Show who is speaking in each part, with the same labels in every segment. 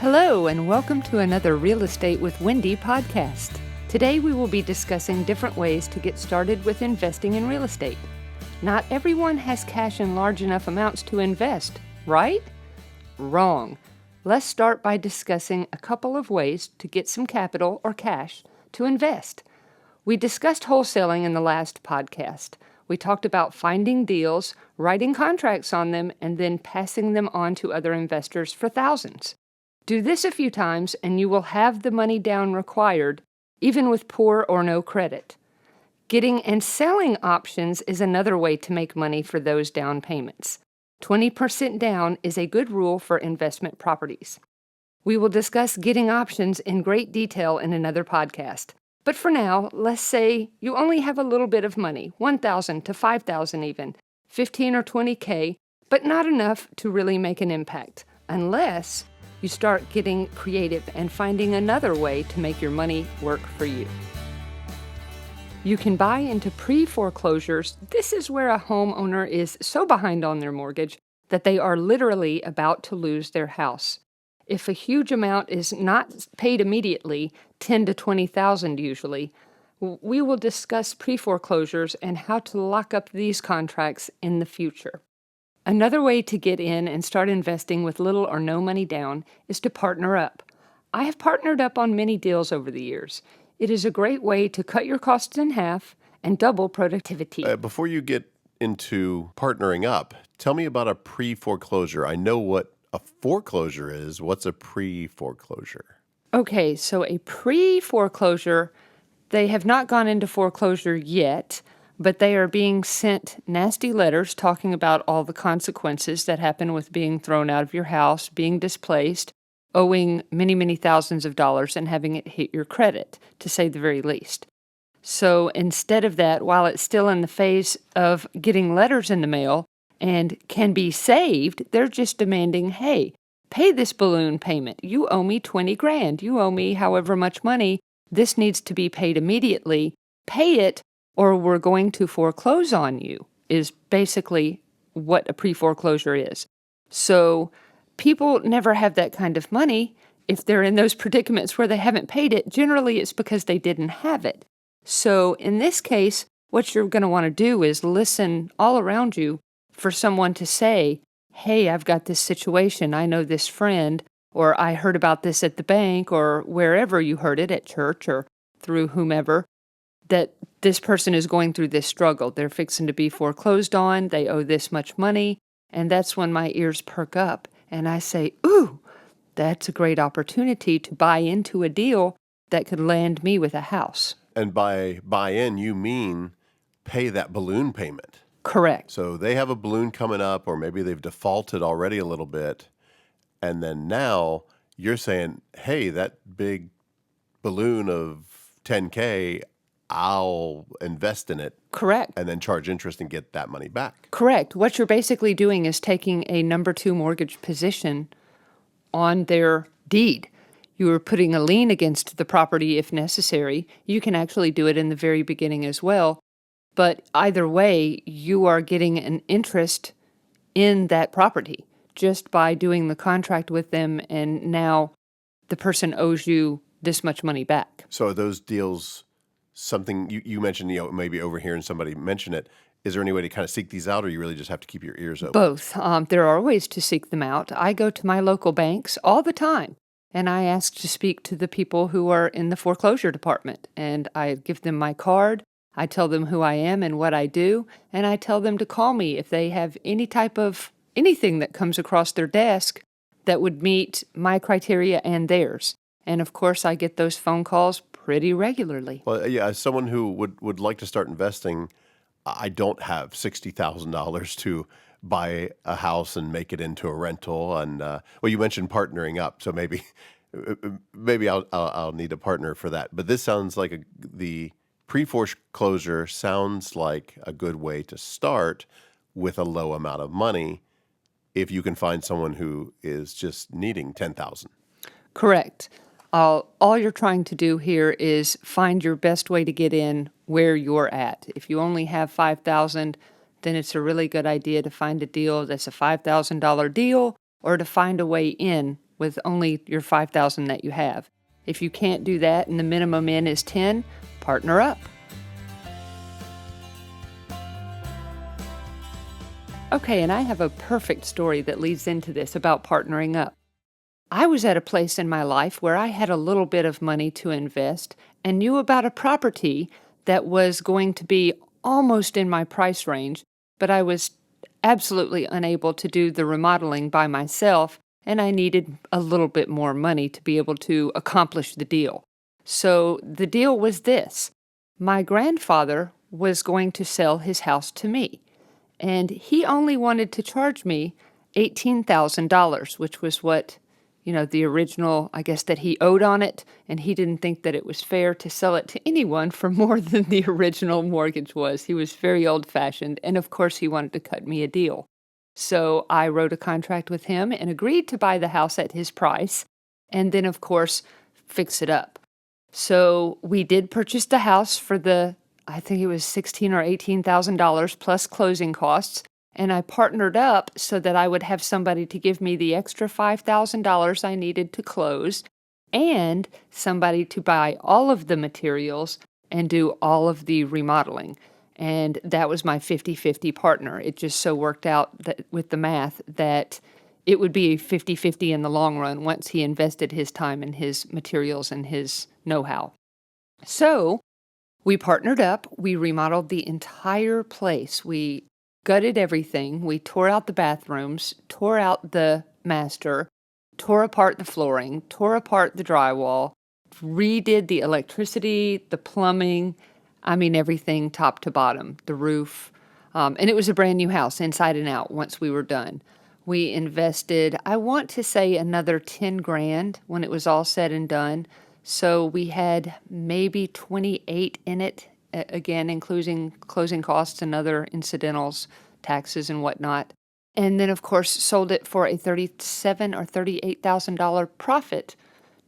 Speaker 1: Hello, and welcome to another Real Estate with Wendy podcast. Today we will be discussing different ways to get started with investing in real estate. Not everyone has cash in large enough amounts to invest, right? Wrong. Let's start by discussing a couple of ways to get some capital or cash to invest. We discussed wholesaling in the last podcast. We talked about finding deals, writing contracts on them, and then passing them on to other investors for thousands. Do this a few times and you will have the money down required, even with poor or no credit. Getting and selling options is another way to make money for those down payments. 20% down is a good rule for investment properties. We will discuss getting options in great detail in another podcast. But for now, let's say you only have a little bit of money, $1,000 to $5,000 even, 15 or 20K, but not enough to really make an impact, unless you start getting creative and finding another way to make your money work for you. You can buy into pre-foreclosures. This is where a homeowner is so behind on their mortgage that they are literally about to lose their house. If a huge amount is not paid immediately, 10 to 20,000 usually, we will discuss pre-foreclosures and how to lock up these contracts in the future. Another way to get in and start investing with little or no money down is to partner up. I have partnered up on many deals over the years. It is a great way to cut your costs in half and double productivity.
Speaker 2: Before you get into partnering up, tell me about a pre-foreclosure. I know what a foreclosure is. What's a pre-foreclosure?
Speaker 1: Okay, so a pre-foreclosure, they have not gone into foreclosure yet, but they are being sent nasty letters talking about all the consequences that happen with being thrown out of your house, being displaced, owing many, many thousands of dollars, and having it hit your credit, to say the very least. So instead of that, while it's still in the phase of getting letters in the mail and can be saved, they're just demanding, hey, pay this balloon payment. You owe me 20 grand. You owe me however much money. This needs to be paid immediately. Pay it, or we're going to foreclose on you, is basically what a pre-foreclosure is. So people never have that kind of money. If they're in those predicaments where they haven't paid it, generally it's because they didn't have it. So in this case, what you're going to want to do is listen all around you for someone to say, hey, I've got this situation. I know this friend, or I heard about this at the bank, or wherever you heard it, at church or through whomever, that this person is going through this struggle. They're fixing to be foreclosed on. They owe this much money. And that's when my ears perk up. And I say, ooh, that's a great opportunity to buy into a deal that could land me with a house.
Speaker 2: And by buy in, you mean pay that balloon payment.
Speaker 1: Correct.
Speaker 2: So they have a balloon coming up, or maybe they've defaulted already a little bit. And then now you're saying, hey, that big balloon of 10K, I'll invest in it.
Speaker 1: Correct.
Speaker 2: And then charge interest and get that money back.
Speaker 1: Correct. What you're basically doing is taking a number 2 mortgage position on their deed. You are putting a lien against the property if necessary. You can actually do it in the very beginning as well. But either way, you are getting an interest in that property just by doing the contract with them, and now the person owes you this much money back.
Speaker 2: So are those deals something you mentioned, maybe overhearing somebody mention it? Is there any way to kind of seek these out, or you really just have to keep your ears open?
Speaker 1: Both. There are ways to seek them out. I go to my local banks all the time, and I ask to speak to the people who are in the foreclosure department, and I give them my card. I tell them who I am and what I do, and I tell them to call me if they have any type of anything that comes across their desk that would meet my criteria and theirs. And of course, I get those phone calls pretty regularly.
Speaker 2: Well, yeah, as someone who would like to start investing, I don't have $60,000 to buy a house and make it into a rental. And well, you mentioned partnering up, so maybe I'll need a partner for that. But this sounds like the pre-foreclosure sounds like a good way to start with a low amount of money if you can find someone who is just needing $10,000.
Speaker 1: Correct. All you're trying to do here is find your best way to get in where you're at. If you only have $5,000, then it's a really good idea to find a deal that's a $5,000 deal, or to find a way in with only your $5,000 that you have. If you can't do that and the minimum in is 10, partner up. Okay, and I have a perfect story that leads into this about partnering up. I was at a place in my life where I had a little bit of money to invest and knew about a property that was going to be almost in my price range, but I was absolutely unable to do the remodeling by myself, and I needed a little bit more money to be able to accomplish the deal. So the deal was this. My grandfather was going to sell his house to me, and he only wanted to charge me $18,000, which was what, the original, I guess, that he owed on it, and he didn't think that it was fair to sell it to anyone for more than the original mortgage was. He was very old-fashioned, and of course he wanted to cut me a deal. So I wrote a contract with him and agreed to buy the house at his price, and then, of course, fix it up. So we did purchase the house for I think it was $16,000 or $18,000 plus closing costs, and I partnered up so that I would have somebody to give me the extra $5,000 I needed to close, and somebody to buy all of the materials and do all of the remodeling. And that was my 50-50 partner. It just so worked out that with the math that it would be 50-50 in the long run once he invested his time and his materials and his know-how. So we partnered up. We remodeled the entire place. We gutted everything. We tore out the bathrooms, tore out the master, tore apart the flooring, tore apart the drywall, redid the electricity, the plumbing, everything top to bottom, the roof. And it was a brand new house inside and out once we were done. We invested, I want to say, another $10,000 when it was all said and done. So we had maybe 28 in it, again, including closing costs and other incidentals, taxes and whatnot. And then, of course, sold it for a $37,000 or $38,000 profit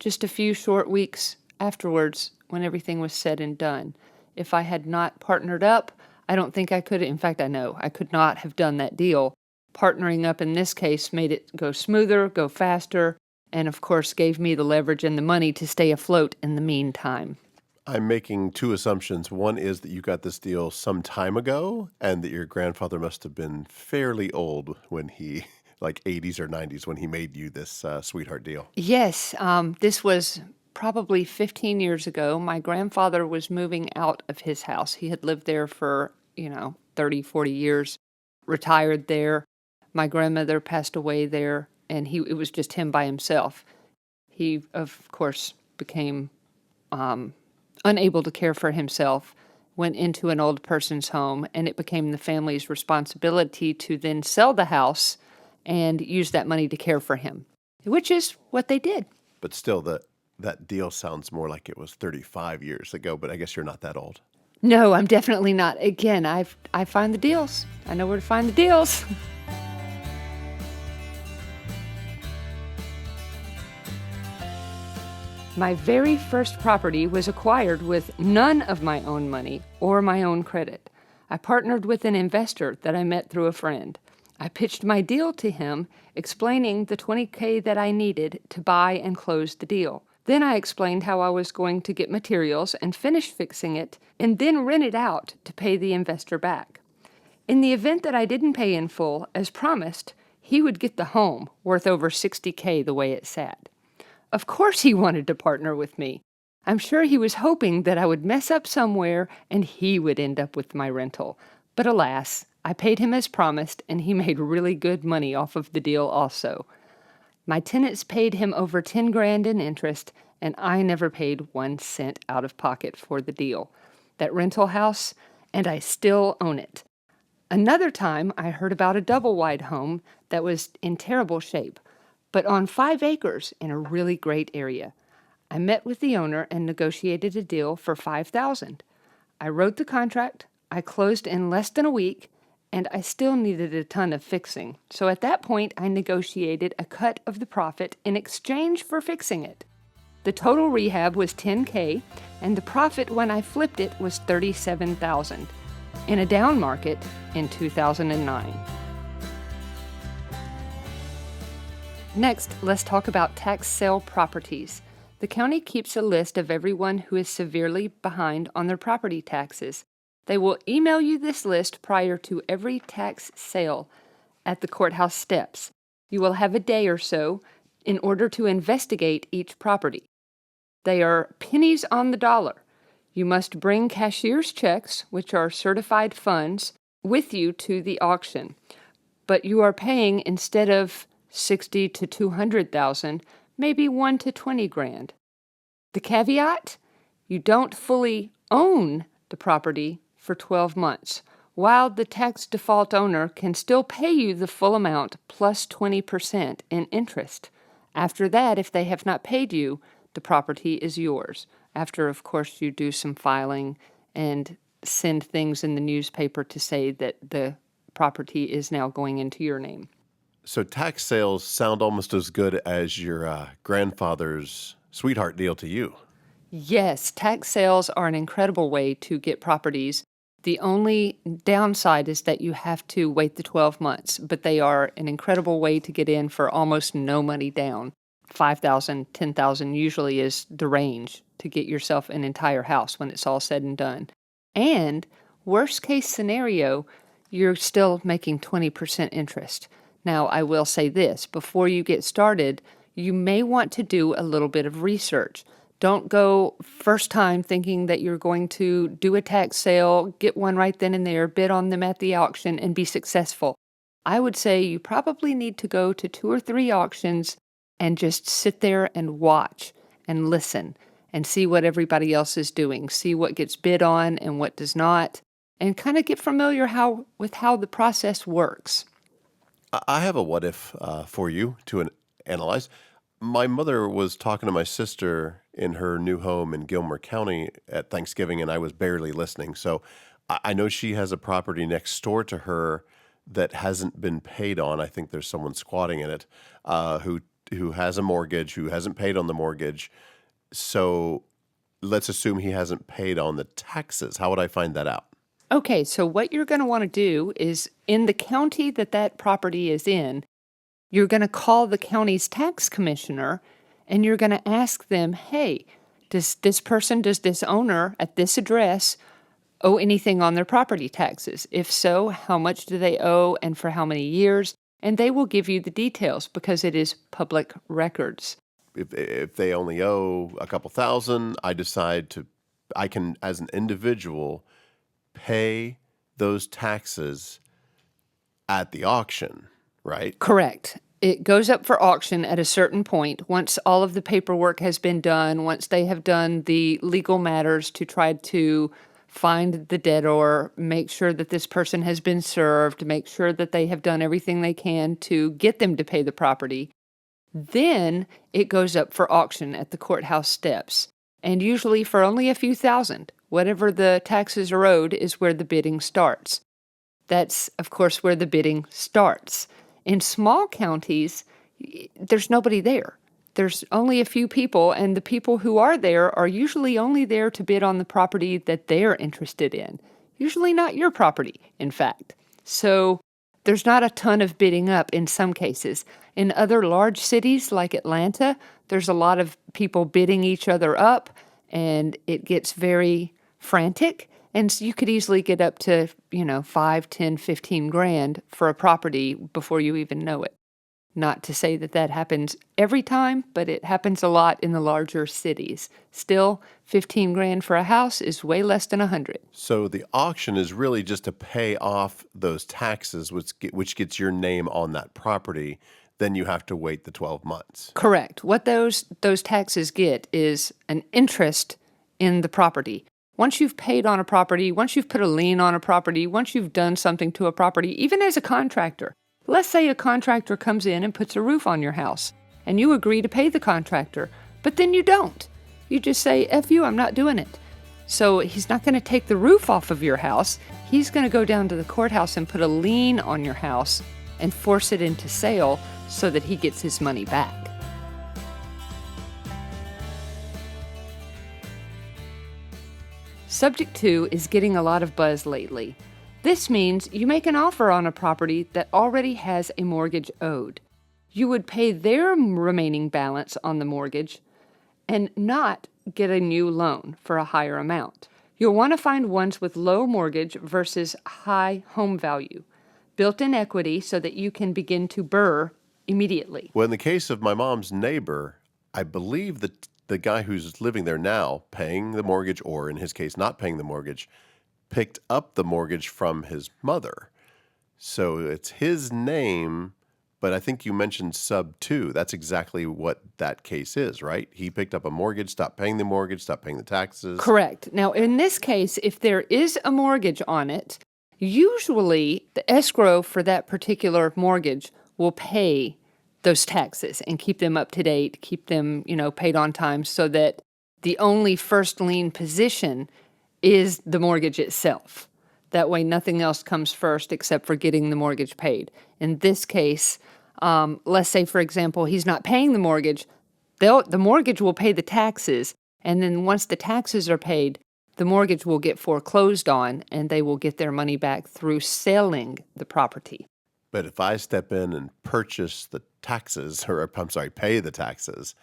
Speaker 1: just a few short weeks afterwards when everything was said and done. If I had not partnered up, I don't think I could. In fact, I know I could not have done that deal. Partnering up in this case made it go smoother, go faster, and of course gave me the leverage and the money to stay afloat in the meantime.
Speaker 2: I'm making two assumptions. One is that you got this deal some time ago and that your grandfather must have been fairly old when he, like 80s or 90s, when he made you this sweetheart deal.
Speaker 1: Yes, this was probably 15 years ago. My grandfather was moving out of his house. He had lived there for, 30, 40 years, retired there. My grandmother passed away there, and it was just him by himself. He, of course, became unable to care for himself, went into an old person's home, and it became the family's responsibility to then sell the house and use that money to care for him, which is what they did.
Speaker 2: But still, that deal sounds more like it was 35 years ago, but I guess you're not that old.
Speaker 1: No, I'm definitely not. Again, I find the deals. I know where to find the deals. My very first property was acquired with none of my own money or my own credit. I partnered with an investor that I met through a friend. I pitched my deal to him, explaining the $20,000 that I needed to buy and close the deal. Then I explained how I was going to get materials and finish fixing it, and then rent it out to pay the investor back. In the event that I didn't pay in full, as promised, he would get the home, worth over $60,000 the way it sat. Of course he wanted to partner with me. I'm sure he was hoping that I would mess up somewhere and he would end up with my rental. But alas, I paid him as promised, and he made really good money off of the deal also. My tenants paid him over $10,000 in interest, and I never paid 1 cent out of pocket for the deal. That rental house, and I still own it. Another time, I heard about a double-wide home that was in terrible shape, but on 5 acres in a really great area. I met with the owner and negotiated a deal for $5,000. I wrote the contract, I closed in less than a week, and I still needed a ton of fixing. So at that point, I negotiated a cut of the profit in exchange for fixing it. The total rehab was $10,000, and the profit when I flipped it was $37,000 in a down market in 2009. Next, let's talk about tax sale properties. The county keeps a list of everyone who is severely behind on their property taxes. They will email you this list prior to every tax sale at the courthouse steps. You will have a day or so in order to investigate each property. They are pennies on the dollar. You must bring cashier's checks, which are certified funds, with you to the auction. But you are paying, instead of 60 to 200,000, maybe 1 to 20 grand. The caveat? You don't fully own the property for 12 months, while the tax default owner can still pay you the full amount plus 20% in interest. After that, if they have not paid you, the property is yours. After, of course, you do some filing and send things in the newspaper to say that the property is now going into your name.
Speaker 2: So tax sales sound almost as good as your grandfather's sweetheart deal to you.
Speaker 1: Yes, tax sales are an incredible way to get properties. The only downside is that you have to wait the 12 months, but they are an incredible way to get in for almost no money down. $5,000, $10,000 usually is the range to get yourself an entire house when it's all said and done. And worst case scenario, you're still making 20% interest. Now, I will say this, before you get started, you may want to do a little bit of research. Don't go first time thinking that you're going to do a tax sale, get one right then and there, bid on them at the auction, and be successful. I would say you probably need to go to 2 or 3 auctions and just sit there and watch and listen and see what everybody else is doing, see what gets bid on and what does not, and kind of get familiar with how the process works.
Speaker 2: I have a what if for you to analyze. My mother was talking to my sister in her new home in Gilmer County at Thanksgiving, and I was barely listening. So I know she has a property next door to her that hasn't been paid on. I think there's someone squatting in it who has a mortgage, who hasn't paid on the mortgage. So let's assume he hasn't paid on the taxes. How would I find that out?
Speaker 1: Okay, so what you're going to want to do is, in the county that property is in, you're going to call the county's tax commissioner and you're going to ask them, hey, does this owner at this address owe anything on their property taxes? If so, how much do they owe and for how many years? And they will give you the details because it is public records.
Speaker 2: If they only owe a couple thousand, I can, as an individual, pay those taxes at the auction, right?
Speaker 1: Correct. It goes up for auction at a certain point. Once all of the paperwork has been done, once they have done the legal matters to try to find the debtor, make sure that this person has been served, make sure that they have done everything they can to get them to pay the property, then it goes up for auction at the courthouse steps. And usually for only a few thousand. Whatever the taxes are owed is where the bidding starts. That's, of course, where the bidding starts. In small counties, there's nobody there. There's only a few people, and the people who are there are usually only there to bid on the property that they're interested in. Usually not your property, in fact. So there's not a ton of bidding up in some cases. In other large cities like Atlanta, there's a lot of people bidding each other up, and it gets very frantic. And so you could easily get up to, 5, 10, 15 grand for a property before you even know it. Not to say that happens every time, but it happens a lot in the larger cities. Still, 15 grand for a house is way less than 100.
Speaker 2: So the auction is really just to pay off those taxes, which gets your name on that property. Then you have to wait the 12 months.
Speaker 1: Correct. What those taxes get is an interest in the property. Once you've paid on a property, once you've put a lien on a property, once you've done something to a property, even as a contractor, let's say a contractor comes in and puts a roof on your house, and you agree to pay the contractor, but then you don't. You just say, F you, I'm not doing it. So he's not going to take the roof off of your house. He's going to go down to the courthouse and put a lien on your house and force it into sale so that he gets his money back. Subject 2 is getting a lot of buzz lately. This means you make an offer on a property that already has a mortgage owed. you would pay their remaining balance on the mortgage and not get a new loan for a higher amount. You'll want to find ones with low mortgage versus high home value, built-in equity so that you can begin to BRRRR immediately.
Speaker 2: Well, in the case of my mom's neighbor, I believe that the guy who's living there now, paying the mortgage, or in his case, not paying the mortgage, picked up the mortgage from his mother. So it's his name, but I think you mentioned sub 2. That's exactly what that case is, right? He picked up a mortgage, stopped paying the mortgage, stopped paying the taxes.
Speaker 1: Correct. Now, in this case, if there is a mortgage on it, usually the escrow for that particular mortgage will pay those taxes and keep them up to date, keep them, paid on time, so that the only first lien position is the mortgage itself. That way nothing else comes first except for getting the mortgage paid. In this case, let's say, for example, he's not paying the mortgage, the mortgage will pay the taxes, and then once the taxes are paid, the mortgage will get foreclosed on, and they will get their money back through selling the property.
Speaker 2: But if I step in and purchase the taxes, or I'm sorry, pay the taxes,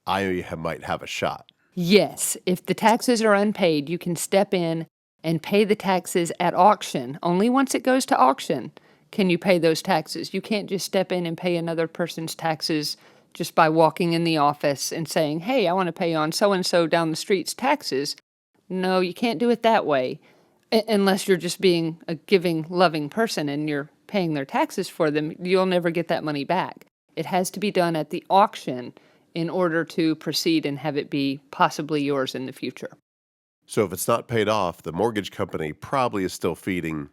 Speaker 2: might have a shot.
Speaker 1: Yes, if the taxes are unpaid, you can step in and pay the taxes at auction. Only once it goes to auction can you pay those taxes. You can't just step in and pay another person's taxes just by walking in the office and saying, hey, I want to pay on so-and-so down the street's taxes. No, you can't do it that way unless you're just being a giving, loving person and you're paying their taxes for them. You'll never get that money back. It has to be done at the auction in order to proceed and have it be possibly yours in the future.
Speaker 2: So if it's not paid off, the mortgage company probably is still taking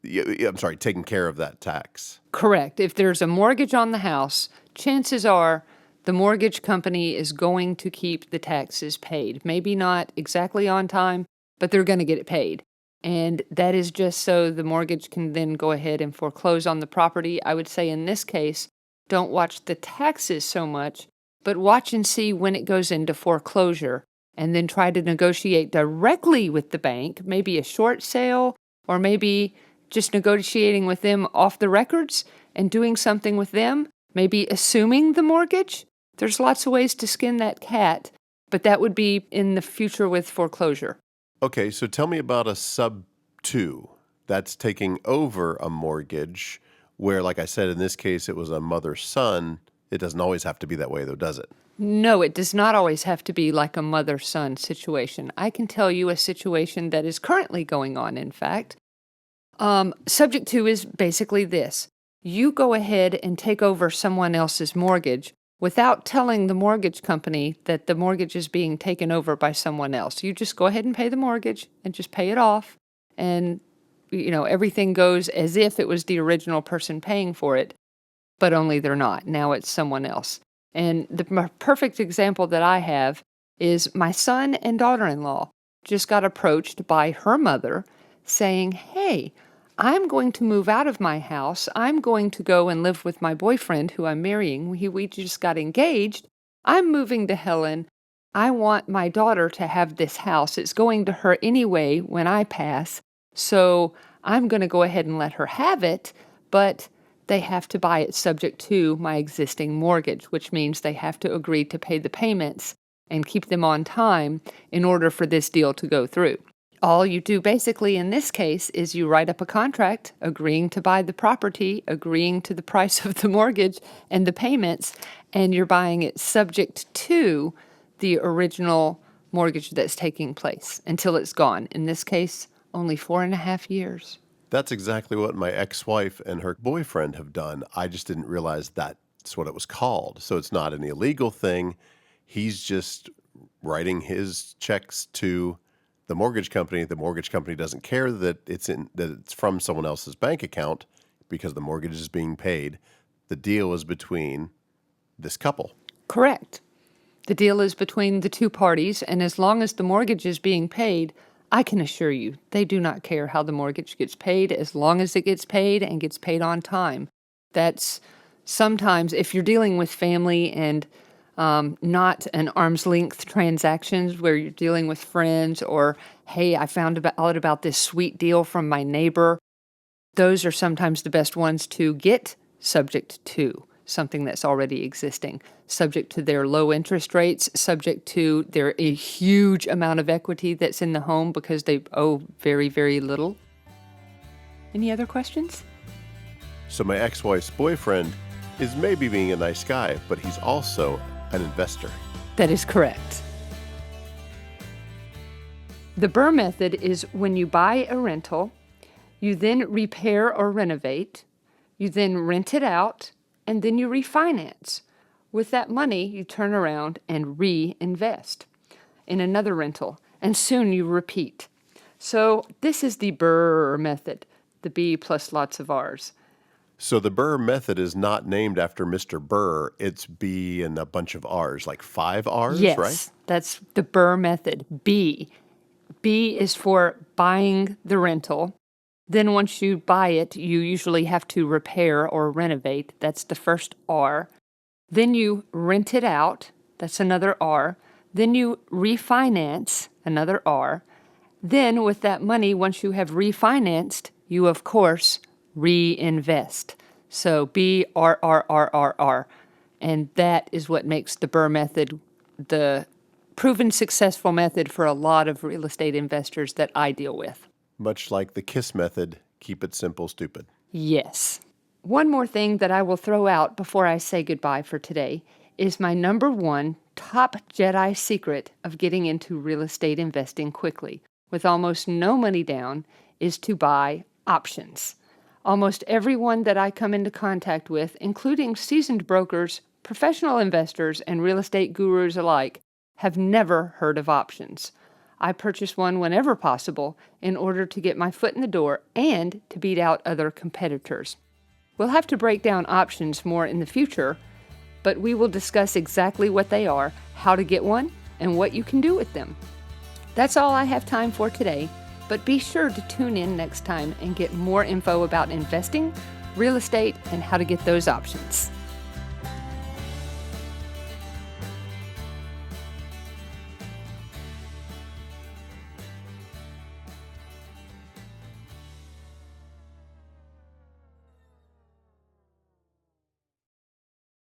Speaker 2: care of that tax.
Speaker 1: Correct. If there's a mortgage on the house, chances are the mortgage company is going to keep the taxes paid. Maybe not exactly on time, but they're going to get it paid. And that is just so the mortgage can then go ahead and foreclose on the property. I would say in this case, don't watch the taxes so much, but watch and see when it goes into foreclosure, and then try to negotiate directly with the bank, maybe a short sale, or maybe just negotiating with them off the records and doing something with them, maybe assuming the mortgage. There's lots of ways to skin that cat, but that would be in the future with foreclosure.
Speaker 2: Okay, so tell me about a sub 2 that's taking over a mortgage where, like I said, in this case, it was a mother-son. It doesn't always have to be that way, though, does it?
Speaker 1: No, it does not always have to be like a mother-son situation. I can tell you a situation that is currently going on, in fact. Subject 2 is basically this. You go ahead and take over someone else's mortgage without telling the mortgage company that the mortgage is being taken over by someone else. You just go ahead and pay the mortgage and just pay it off. And, everything goes as if it was the original person paying for it, but only they're not. Now it's someone else. And the perfect example that I have is my son and daughter-in-law just got approached by her mother saying, hey, I'm going to move out of my house. I'm going to go and live with my boyfriend who I'm marrying. We just got engaged. I'm moving to Helen. I want my daughter to have this house. It's going to her anyway when I pass. So I'm going to go ahead and let her have it, but they have to buy it subject to my existing mortgage, which means they have to agree to pay the payments and keep them on time in order for this deal to go through. All you do basically in this case is you write up a contract agreeing to buy the property, agreeing to the price of the mortgage and the payments, and you're buying it subject to the original mortgage that's taking place until it's gone. In this case, only 4.5 years.
Speaker 2: That's exactly what my ex-wife and her boyfriend have done. I just didn't realize that's what it was called. So it's not an illegal thing. He's just writing his checks to the mortgage company. The mortgage company doesn't care that it's from someone else's bank account because the mortgage is being paid. The deal is between this couple.
Speaker 1: Correct. The deal is between the two parties, and as long as the mortgage is being paid, I can assure you they do not care how the mortgage gets paid as long as it gets paid and gets paid on time. That's sometimes, if you're dealing with family and not an arm's length transactions where you're dealing with friends or, hey, I found out about this sweet deal from my neighbor, those are sometimes the best ones to get subject to. something that's already existing, subject to their low interest rates, subject to their a huge amount of equity that's in the home because they owe very, very little. Any other questions?
Speaker 2: So my ex-wife's boyfriend is maybe being a nice guy, but he's also an investor.
Speaker 1: That is correct. The BRRRR method is when you buy a rental, you then repair or renovate, you then rent it out, and then you refinance. With that money, you turn around and reinvest in another rental, and soon you repeat. So this is the BRRRR method, the B plus lots of R's.
Speaker 2: So the BRRRR method is not named after Mr. Burr. It's B and a bunch of R's, like 5 R's,
Speaker 1: Yes,
Speaker 2: right?
Speaker 1: that's the BRRRR method, B. B is for buying the rental. Then once you buy it, you usually have to repair or renovate. That's the first R. Then you rent it out. That's another R. Then you refinance, another R. Then with that money, once you have refinanced, you, of course, reinvest. So B, R, R, R, R, R. And that is what makes the BRRRR method the proven successful method for a lot of real estate investors that I deal with.
Speaker 2: Much like the KISS method, keep it simple, stupid.
Speaker 1: Yes. One more thing that I will throw out before I say goodbye for today is my number one top Jedi secret of getting into real estate investing quickly, with almost no money down, is to buy options. Almost everyone that I come into contact with, including seasoned brokers, professional investors, and real estate gurus alike, have never heard of options. I purchase one whenever possible in order to get my foot in the door and to beat out other competitors. We'll have to break down options more in the future, but we will discuss exactly what they are, how to get one, and what you can do with them. That's all I have time for today, but be sure to tune in next time and get more info about investing, real estate, and how to get those options.